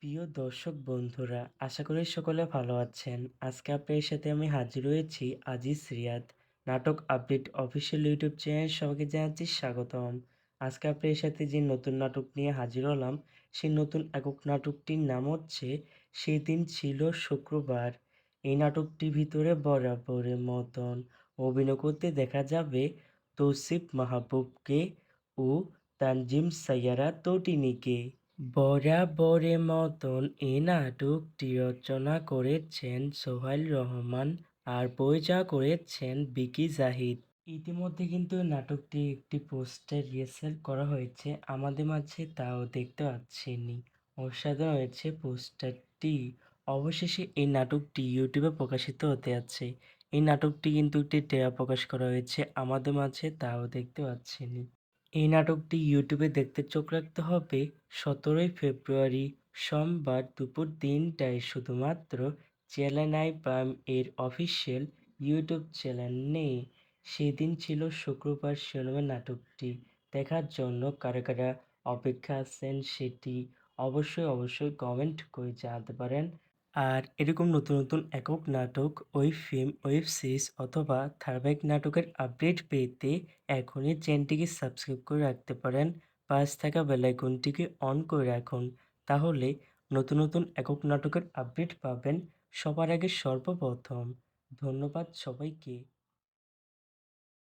প্রিয় দর্শক বন্ধুরা, আশা করি সকলে ভালো আছেন। আজকে আপনাদের সাথে আমি হাজির হয়েছি আজিজ রিয়াদ। নাটক আপডেট অফিসিয়াল ইউটিউব চ্যানেল সবাইকে জানাচ্ছি স্বাগতম। আজকে আপনাদের সাথে যে নতুন নাটক নিয়ে হাজির হলাম, সেই নতুন একক নাটকটির নাম হচ্ছে সেদিন ছিল শুক্রবার। এই নাটকটির ভিতরে বরাবরের মতন অভিনয় করতে দেখা যাবে তৌসিফ মাহবুবকে ও তানজিম সাইয়ারা তটিনীকে। বরাবরের মতন এ নাটকটি রচনা করেছেন সোহাইল রহমান আর পরিচালনা করেছেন বিকি জাহিদ। ইতিমধ্যে কিন্তু নাটকটি একটি পোস্টার রিহার্সাল করা হয়েছে, আমাদের মাঝে তাও দেখতে পাচ্ছেনি। অসাধারণ হয়েছে পোস্টারটি। অবশেষে এই নাটকটি ইউটিউবে প্রকাশিত হতে যাচ্ছে। এই নাটকটি কিন্তু একটি ট্রেলার প্রকাশ করা হয়েছে, আমাদের মাঝে তাও দেখতে পাচ্ছেনি। এই নাটকটি ইউটিউবে দেখতে চোখ রাখতে হবে ১৭ই ফেব্রুয়ারি সোমবার দুপুর ৩টায় শুধুমাত্র চ্যানেল আই প্রাইম এর অফিসিয়াল ইউটিউব চ্যানেলে। সেদিন ছিল শুক্রবার শিরোনামের নাটকটি দেখার জন্য কারা কারা অপেক্ষা আছেন সেটি অবশ্যই কমেন্ট করে জানাতে পারেন। আর এরকম নতুন নতুন একক নাটক, ওয়েব ফিল্ম, ওয়েব সিরিজ অথবা ধারাবাহিক নাটকের আপডেট পেতে এখনই চ্যানেলটিকে সাবস্ক্রাইব করে রাখতে পারেন। পাশে থাকা বেল আইকনটিকে অন করে রাখুন, তাহলে নতুন নতুন একক নাটকের আপডেট পাবেন সবার আগে সর্বপ্রথম। ধন্যবাদ সবাইকে।